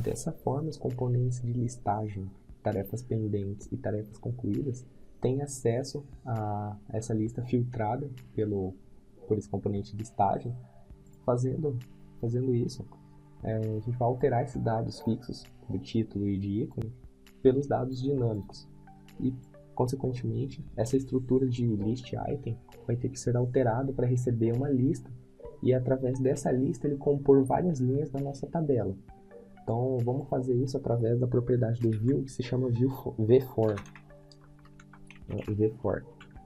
Dessa forma, os componentes de listagem, tarefas pendentes e tarefas concluídas têm acesso a essa lista filtrada por esse componente de listagem. Fazendo isso, a gente vai alterar esses dados fixos do título e de ícone pelos dados dinâmicos. E, consequentemente, essa estrutura de list item vai ter que ser alterada para receber uma lista e, através dessa lista, ele compor várias linhas na nossa tabela. Então, vamos fazer isso através da propriedade do view, que se chama vFor.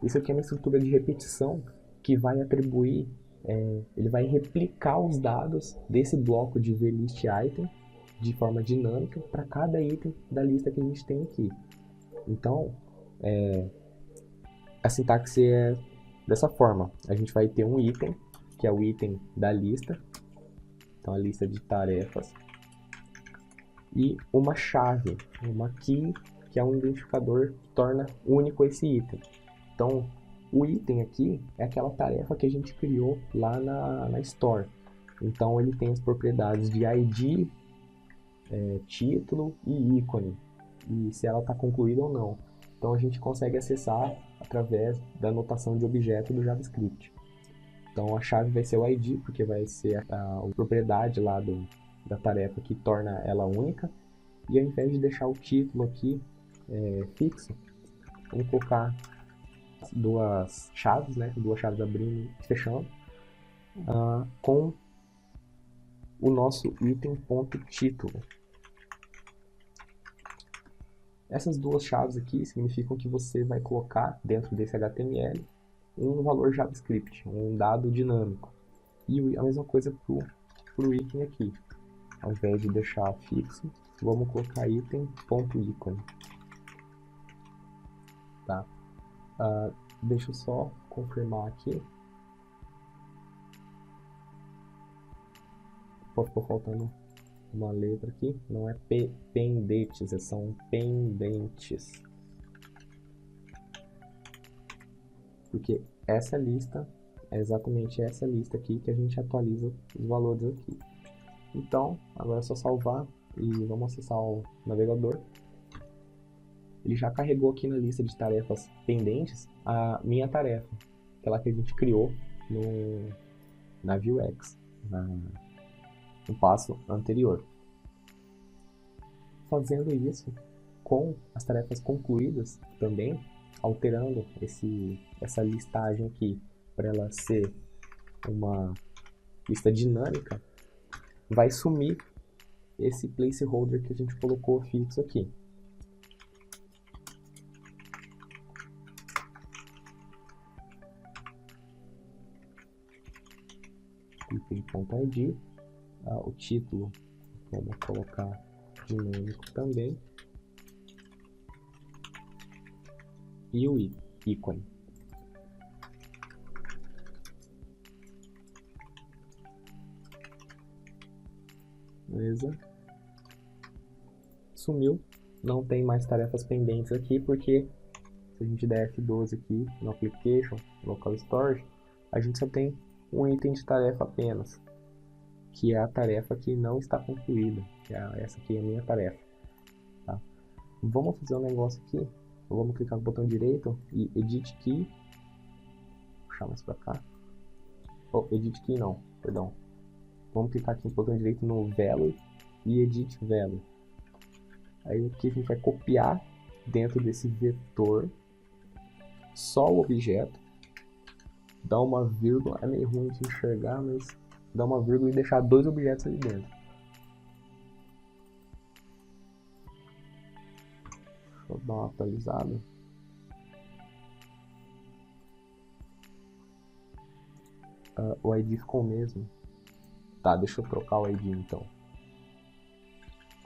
Isso aqui é uma estrutura de repetição que vai atribuir, ele vai replicar os dados desse bloco de vListItem de forma dinâmica para cada item da lista que a gente tem aqui. Então, a sintaxe é dessa forma. A gente vai ter um item, que é o item da lista, então a lista de tarefas, e uma chave, uma key, que é um identificador que torna único esse item. Então, o item aqui é aquela tarefa que a gente criou lá na Store. Então, ele tem as propriedades de ID, título e ícone, e se ela está concluída ou não. Então, a gente consegue acessar através da notação de objeto do JavaScript. Então, a chave vai ser o ID, porque vai ser a propriedade lá da tarefa que torna ela única. E ao invés de deixar o título aqui fixo, vamos colocar duas chaves, duas chaves abrindo e fechando, com o nosso item.título. Essas duas chaves aqui significam que você vai colocar dentro desse HTML um valor JavaScript, um dado dinâmico. E a mesma coisa para o item aqui. Ao invés de deixar fixo, vamos colocar item.ícone. Tá? Deixa eu só confirmar aqui. Ficou faltando uma letra aqui. Não é pendentes, são pendentes. Porque essa lista é exatamente essa lista aqui que a gente atualiza os valores aqui. Então, agora é só salvar e vamos acessar o navegador. Ele já carregou aqui na lista de tarefas pendentes a minha tarefa, aquela que a gente criou na Vuex, no passo anterior. Fazendo isso com as tarefas concluídas também, alterando essa listagem aqui para ela ser uma lista dinâmica, vai sumir esse placeholder que a gente colocou fixo aqui. Item.id, o título vamos colocar dinâmico também, e o ícone. Beleza? Sumiu, não tem mais tarefas pendentes aqui, porque se a gente der F12 aqui no Application, Local Storage, a gente só tem um item de tarefa apenas, que é a tarefa que não está concluída, que essa aqui é a minha tarefa. Tá? Vamos fazer um negócio aqui, vamos clicar no botão direito e Edit Key, puxar mais para cá, Edit Key não, perdão, vamos clicar aqui no botão direito no Value e Edit Value. Aí aqui a gente vai copiar dentro desse vetor só o objeto, dar uma vírgula, é meio ruim de enxergar, mas dar uma vírgula e deixar dois objetos ali dentro. Deixa eu dar uma atualizada. O ID ficou o mesmo. Tá, deixa eu trocar o ID então.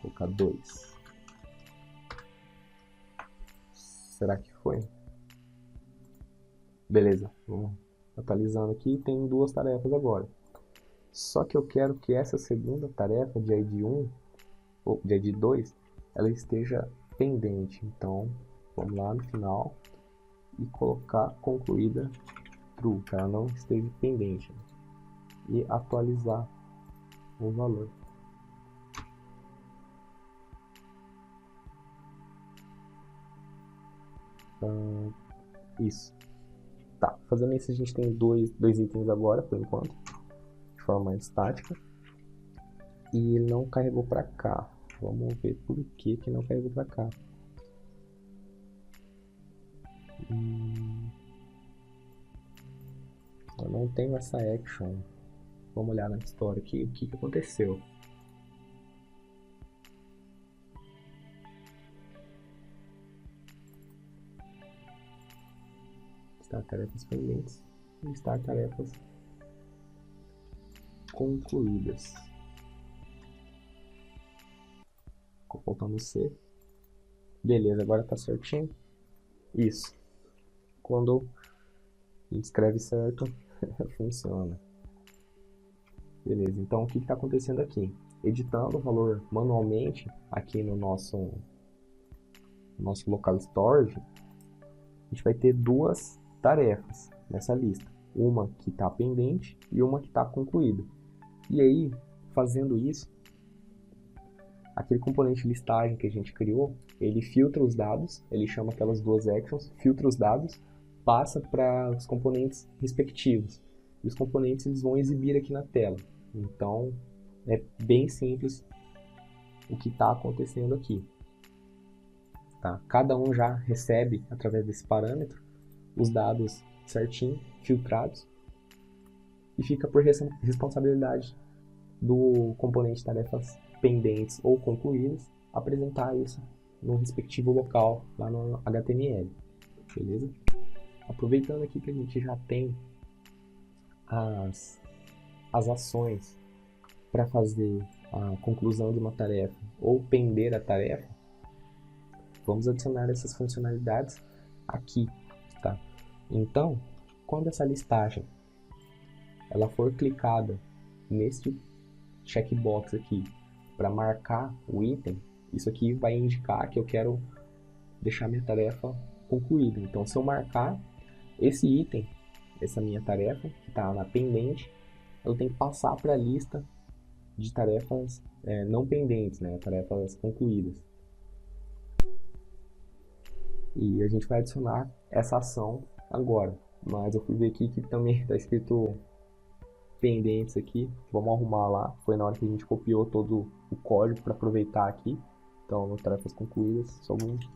Vou colocar 2. Será que foi? Beleza, vamos atualizando aqui. Tem duas tarefas agora. Só que eu quero que essa segunda tarefa de ID1 ou de ID2 ela esteja pendente. Então, vamos lá no final e colocar concluída true, que ela não esteja pendente. E atualizar o valor. Isso. Tá, fazendo isso a gente tem dois itens agora, por enquanto, de forma estática. E ele não carregou para cá. Vamos ver por que que não carregou para cá. Eu não tenho essa action. Vamos olhar na história aqui o que que aconteceu. Listar tarefas pendentes. Listar tarefas concluídas. Ficou faltando C. Beleza, agora tá certinho. Isso. Quando a gente escreve certo, funciona. Beleza, então o que está acontecendo aqui? Editando o valor manualmente aqui no nosso local storage, a gente vai ter duas tarefas nessa lista. Uma que está pendente e uma que está concluída. E aí, fazendo isso, aquele componente listagem que a gente criou, ele filtra os dados, ele chama aquelas duas actions, filtra os dados, passa para os componentes respectivos. E os componentes eles vão exibir aqui na tela. Então, é bem simples o que está acontecendo aqui. Tá? Cada um já recebe, através desse parâmetro, os dados certinho, filtrados, e fica por responsabilidade do componente tarefas pendentes ou concluídas apresentar isso no respectivo local, lá no HTML. Beleza? Aproveitando aqui que a gente já tem as ações para fazer a conclusão de uma tarefa ou pender a tarefa, vamos adicionar essas funcionalidades aqui, tá? Então, quando essa listagem ela for clicada neste checkbox aqui para marcar o item, isso aqui vai indicar que eu quero deixar minha tarefa concluída. Então, se eu marcar esse item, essa minha tarefa, que está na pendente, ela tem que passar para a lista de tarefas não pendentes, né? Tarefas concluídas. E a gente vai adicionar essa ação agora. Mas eu fui ver aqui que também está escrito pendentes aqui. Vamos arrumar lá. Foi na hora que a gente copiou todo o código para aproveitar aqui. Então, no tarefas concluídas, só vamos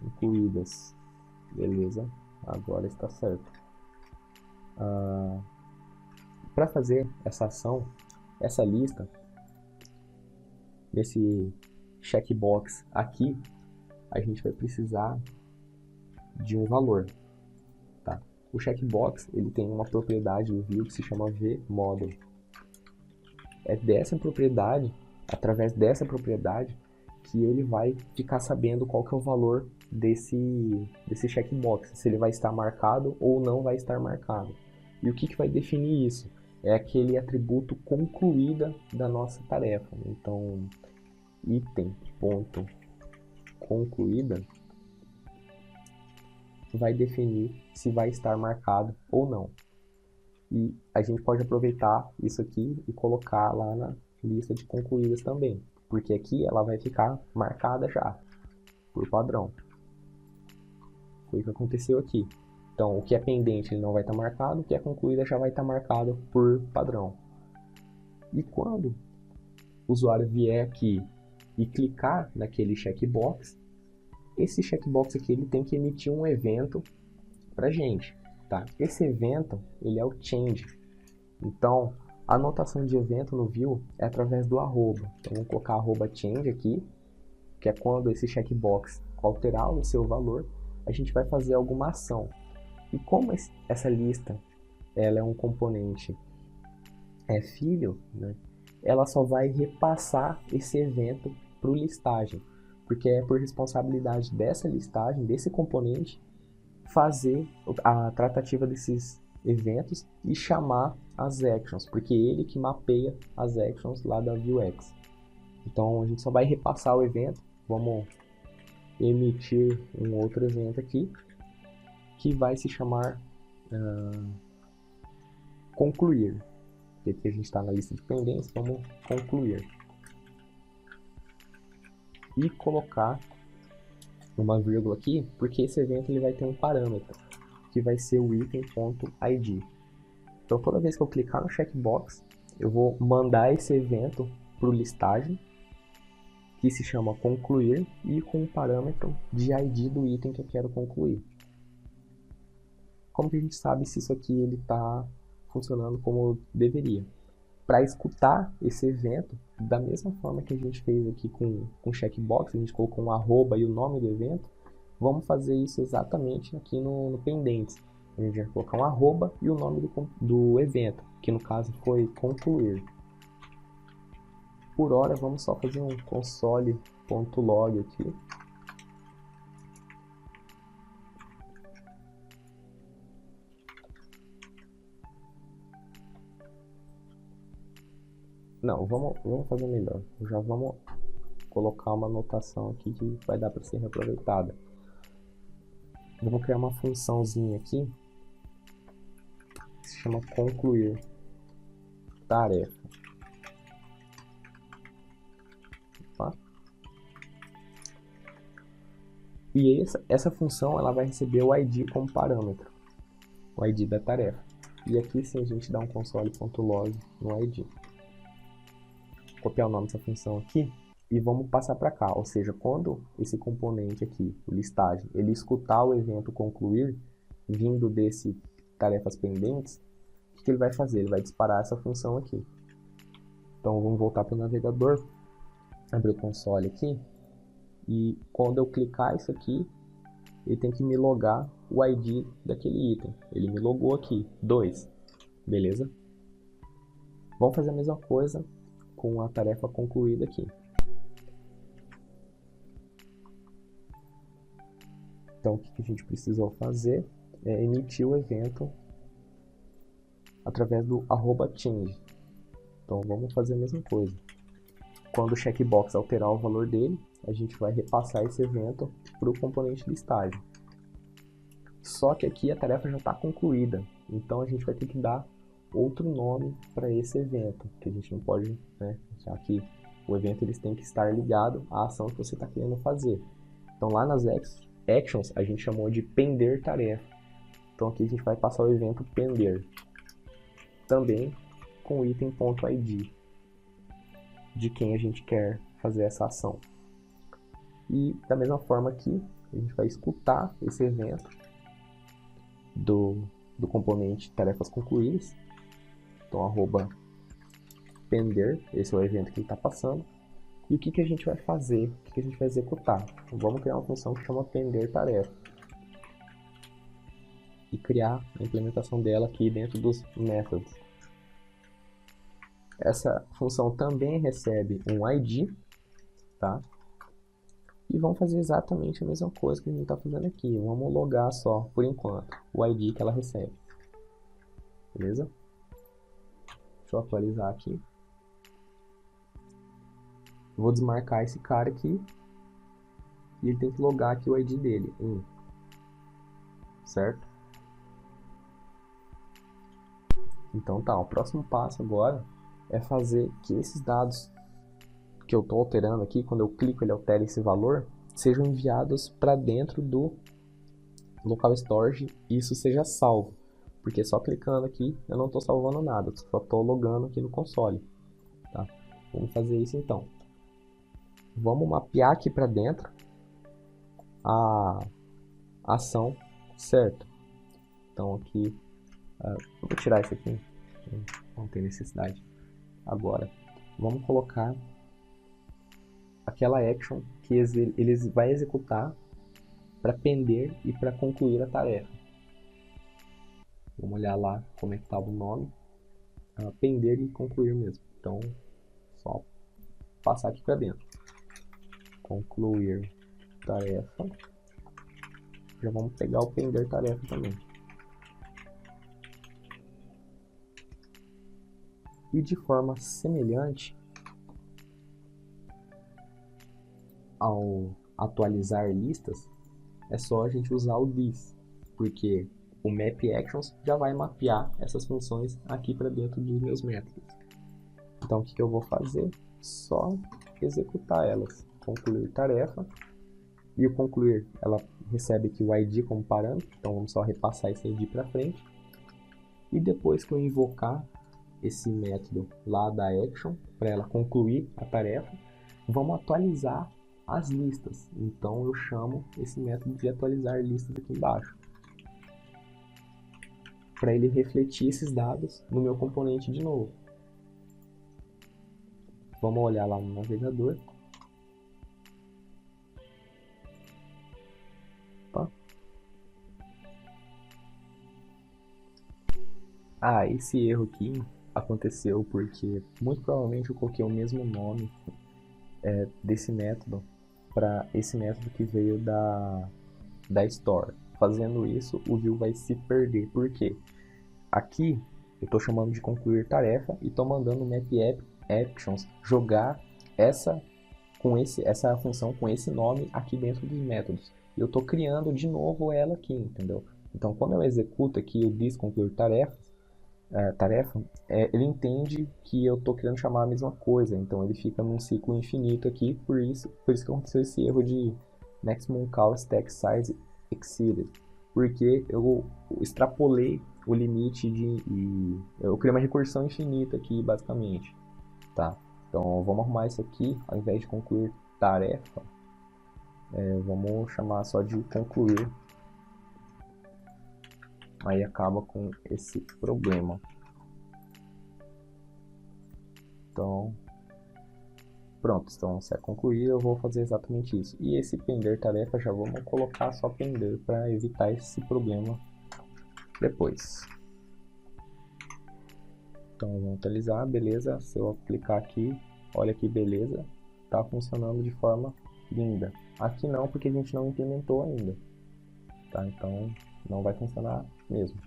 concluídas. Beleza, agora está certo. Para fazer essa ação, essa lista, nesse checkbox aqui, a gente vai precisar de um valor. Tá? O checkbox ele tem uma propriedade no view que se chama vModel. É dessa propriedade, através dessa propriedade, que ele vai ficar sabendo qual que é o valor desse checkbox, se ele vai estar marcado ou não vai estar marcado. E o que vai definir isso? É aquele atributo concluída da nossa tarefa. Então, item.concluída vai definir se vai estar marcado ou não. E a gente pode aproveitar isso aqui e colocar lá na lista de concluídas também, porque aqui ela vai ficar marcada já, por padrão. Foi o que aconteceu aqui. Então, o que é pendente ele não vai estar marcado, o que é concluída já vai estar marcado por padrão. E quando o usuário vier aqui e clicar naquele checkbox, esse checkbox aqui ele tem que emitir um evento para a gente. Tá? Esse evento ele é o change. Então, a anotação de evento no view é através do arroba. Então, vamos colocar arroba change aqui, que é quando esse checkbox alterar o seu valor, a gente vai fazer alguma ação. E como essa lista ela é um componente filho, né, ela só vai repassar esse evento para o listagem, porque é por responsabilidade dessa listagem, desse componente, fazer a tratativa desses eventos e chamar as actions, porque é ele que mapeia as actions lá da Vuex. Então a gente só vai repassar o evento. Vamos emitir um outro evento aqui que vai se chamar concluir. Porque aqui a gente está na lista de pendências, vamos concluir e colocar uma vírgula aqui, porque esse evento ele vai ter um parâmetro, que vai ser o item.id. Então toda vez que eu clicar no checkbox, eu vou mandar esse evento para o listagem, que se chama concluir, e com o parâmetro de ID do item que eu quero concluir. Como que a gente sabe se isso aqui está funcionando como deveria? Para escutar esse evento, da mesma forma que a gente fez aqui com o checkbox, a gente colocou um arroba e o nome do evento, vamos fazer isso exatamente aqui no pendentes. A gente vai colocar um arroba e o nome do evento, que no caso foi concluir. Por hora, vamos só fazer um console.log aqui. Não, vamos fazer melhor. Já vamos colocar uma anotação aqui que vai dar para ser reaproveitada. Vamos criar uma funçãozinha aqui que se chama concluir tarefa. Tá? E essa função ela vai receber o ID como parâmetro, o ID da tarefa. E aqui sim a gente dá um console.log no ID. Copiar o nome dessa função aqui e vamos passar para cá, ou seja, quando esse componente aqui, o listagem, ele escutar o evento concluir, vindo desse tarefas pendentes, o que ele vai fazer? Ele vai disparar essa função aqui. Então vamos voltar para o navegador, abrir o console aqui, e quando eu clicar isso aqui, ele tem que me logar o ID daquele item. Ele me logou aqui, 2, beleza? Vamos fazer a mesma coisa com a tarefa concluída aqui. Então o que a gente precisou fazer é emitir o evento através do @change. Então vamos fazer a mesma coisa. Quando o checkbox alterar o valor dele, a gente vai repassar esse evento para o componente listagem. Só que aqui a tarefa já está concluída, então a gente vai ter que dar outro nome para esse evento, que a gente não pode, né, já que o evento eles tem que estar ligado à ação que você está querendo fazer. Então lá nas actions a gente chamou de pender tarefa. Então aqui a gente vai passar o evento pender, também com o item.id de quem a gente quer fazer essa ação. E da mesma forma aqui a gente vai escutar esse evento do componente tarefas concluídas. Então arroba pender, esse é o evento que ele está passando. E o que a gente vai fazer? O que a gente vai executar? Então, vamos criar uma função que chama pender tarefa. E criar a implementação dela aqui dentro dos methods. Essa função também recebe um ID, tá? E vamos fazer exatamente a mesma coisa que a gente está fazendo aqui. Vamos logar só, por enquanto, o ID que ela recebe. Beleza? Deixa eu atualizar aqui. Vou desmarcar esse cara aqui. E ele tem que logar aqui o ID dele, 1. Certo? Então tá, o próximo passo agora é fazer que esses dados que eu estou alterando aqui, quando eu clico ele altera esse valor, sejam enviados para dentro do local storage e isso seja salvo. Porque só clicando aqui eu não estou salvando nada, só estou logando aqui no console. Tá? Vamos fazer isso então. Vamos mapear aqui para dentro a ação certa. Então aqui, eu vou tirar isso aqui, não tem necessidade. Agora, vamos colocar aquela action que ele vai executar para pender e para concluir a tarefa. Vamos olhar lá como é que estava o nome. Pender e concluir mesmo. Então, só passar aqui para dentro. Concluir tarefa. Já vamos pegar o pender tarefa também. E de forma semelhante ao atualizar listas, é só a gente usar o this, porque o map actions já vai mapear essas funções aqui para dentro dos meus métodos. Então o que eu vou fazer? Só executar elas. Concluir tarefa E o concluir, ela recebe aqui o ID como parâmetro, então vamos só repassar esse ID para frente. E depois que eu invocar esse método lá da action, para ela concluir a tarefa, vamos atualizar as listas. Então eu chamo esse método de atualizar listas aqui embaixo, para ele refletir esses dados no meu componente de novo. Vamos olhar lá no navegador. Tá? Esse erro aqui aconteceu porque muito provavelmente eu coloquei o mesmo nome desse método para esse método que veio da Store. Fazendo isso, o view vai se perder. Por quê? Aqui eu estou chamando de concluir tarefa e estou mandando o map actions jogar essa função com esse nome aqui dentro dos métodos. E eu estou criando de novo ela aqui, entendeu? Então, quando eu executo aqui o desconcluir tarefa, ele entende que eu estou querendo chamar a mesma coisa. Então, ele fica num ciclo infinito aqui. Por isso que aconteceu esse erro de maximum call stack size exceeded. Porque eu extrapolei o limite eu criei uma recursão infinita aqui, basicamente. Tá? Então vamos arrumar isso aqui, ao invés de concluir tarefa, vamos chamar só de concluir. Aí acaba com esse problema. Então, pronto, então se é concluir eu vou fazer exatamente isso. E esse pender tarefa já vamos colocar só pender para evitar esse problema depois. Então vamos atualizar, beleza, se eu aplicar aqui, olha que beleza, está funcionando de forma linda. Aqui não, porque a gente não implementou ainda, tá? Então não vai funcionar mesmo.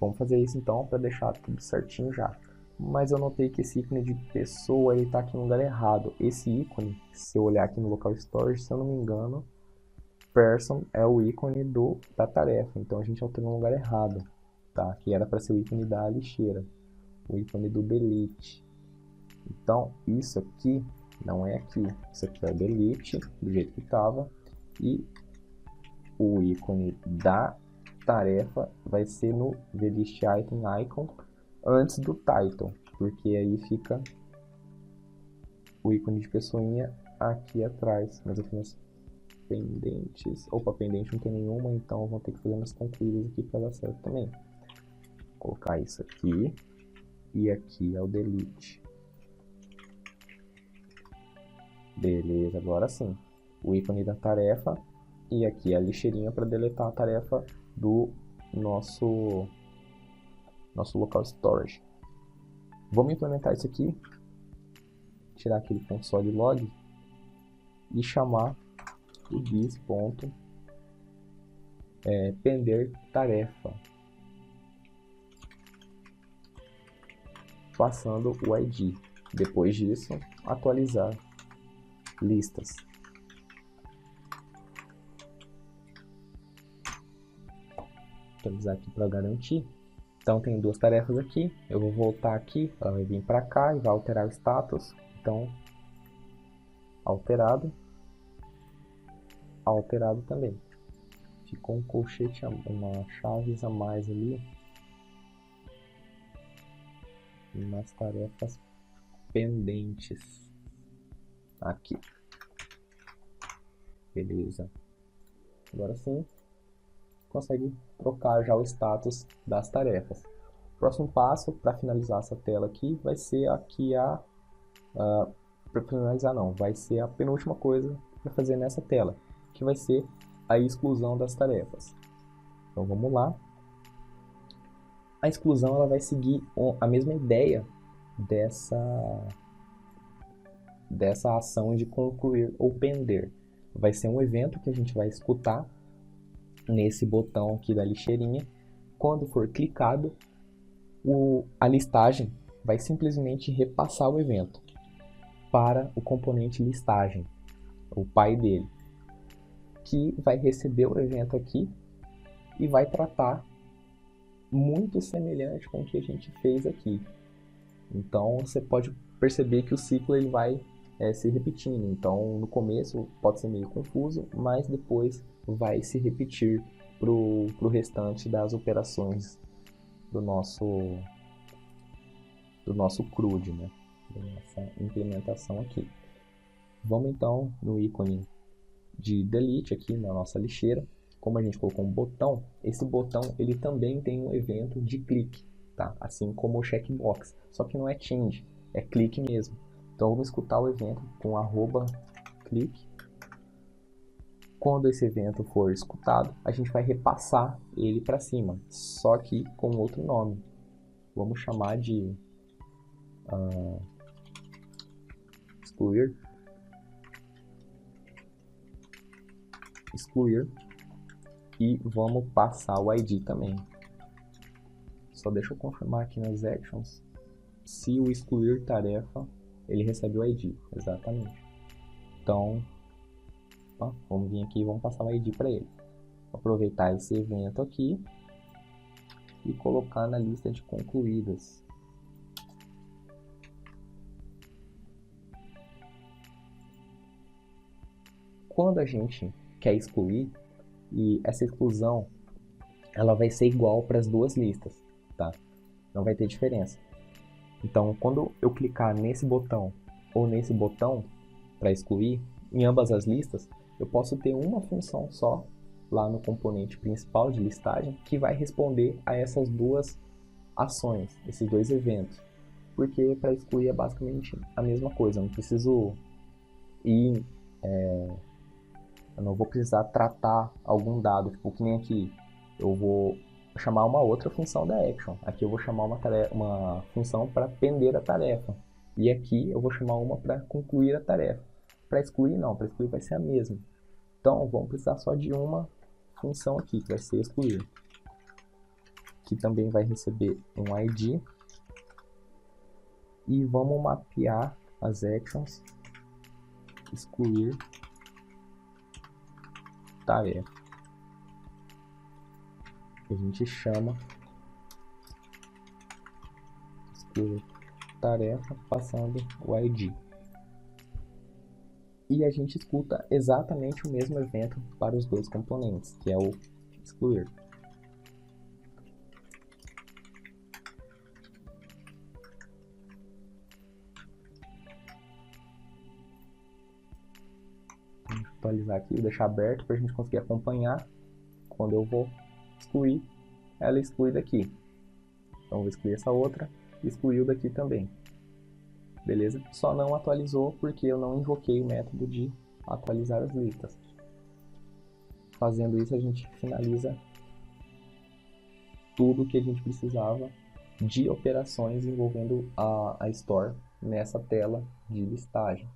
Vamos fazer isso então para deixar tudo certinho já. Mas eu notei que esse ícone de pessoa está aqui no lugar errado. Esse ícone, se eu olhar aqui no local storage, se eu não me engano, person é o ícone da tarefa, então a gente alterou no lugar errado, tá? Que era para ser o ícone da lixeira, o ícone do delete. Então isso aqui não é aqui, isso aqui é o delete do jeito que estava, e o ícone da tarefa vai ser no delete item icon antes do title, porque aí fica o ícone de pessoinha aqui atrás. Mas eu tenho as pendentes, opa, pendente não tem nenhuma, então vou ter que fazer umas concluídas aqui para dar certo também. Vou colocar isso aqui, e aqui é o delete. Beleza, agora sim. O ícone da tarefa e aqui a lixeirinha para deletar a tarefa do nosso local storage. Vamos implementar isso aqui, tirar aquele console log e chamar o this.pender tarefa, passando o ID. Depois disso, atualizar listas. Atualizar aqui para garantir. Então tem duas tarefas aqui, eu vou voltar aqui, ela vai vir para cá e vai alterar o status. Então, alterado também. Ficou um colchete, uma chaves a mais ali nas tarefas pendentes. Aqui. Beleza. Agora sim, consegue trocar já o status das tarefas. O próximo passo para finalizar essa tela aqui vai ser aqui para finalizar não, vai ser a penúltima coisa para fazer nessa tela, que vai ser a exclusão das tarefas. Então vamos lá. A exclusão ela vai seguir a mesma ideia dessa ação de concluir ou pender. Vai ser um evento que a gente vai escutar nesse botão aqui da lixeirinha. Quando for clicado, a listagem vai simplesmente repassar o evento para o componente listagem, o pai dele, que vai receber o evento aqui e vai tratar muito semelhante com o que a gente fez aqui. Então você pode perceber que o ciclo ele vai se repetindo. Então, no começo pode ser meio confuso, mas depois vai se repetir pro restante das operações do nosso CRUD, né? Dessa implementação aqui. Vamos então no ícone de delete aqui na nossa lixeira. Como a gente colocou um botão, esse botão ele também tem um evento de clique, tá? Assim como o checkbox, só que não é change, é clique mesmo. Então vamos escutar o evento com @clique. Quando esse evento for escutado, a gente vai repassar ele para cima, só que com outro nome. Vamos chamar de excluir e vamos passar o ID também. Só deixa eu confirmar aqui nas actions se o excluir tarefa ele recebe o ID, exatamente. Então, vamos vir aqui e vamos passar o ID para ele. Vou aproveitar esse evento aqui e colocar na lista de concluídas. Quando a gente quer excluir, e essa exclusão ela vai ser igual para as duas listas, tá? Não vai ter diferença. Então, quando eu clicar nesse botão ou nesse botão para excluir, em ambas as listas, eu posso ter uma função só lá no componente principal de listagem que vai responder a essas duas ações, esses dois eventos. Porque para excluir é basicamente a mesma coisa, eu não preciso ir... eu não vou precisar tratar algum dado, tipo que nem aqui. Eu vou chamar uma outra função da action. Aqui eu vou chamar uma função para pender a tarefa. E aqui eu vou chamar uma para concluir a tarefa. Para excluir não, para excluir vai ser a mesma. Então vamos precisar só de uma função aqui, que vai ser excluir. Que também vai receber um ID. E vamos mapear as actions excluir tarefa. A gente chama excluir tarefa passando o ID. E a gente escuta exatamente o mesmo evento para os dois componentes, que é o excluir. Vou atualizar aqui, deixar aberto para a gente conseguir acompanhar. Quando eu vou excluir, ela exclui daqui. Então vou excluir essa outra e excluiu daqui também. Beleza? Só não atualizou porque eu não invoquei o método de atualizar as listas. Fazendo isso a gente finaliza tudo que a gente precisava de operações envolvendo a Store nessa tela de listagem.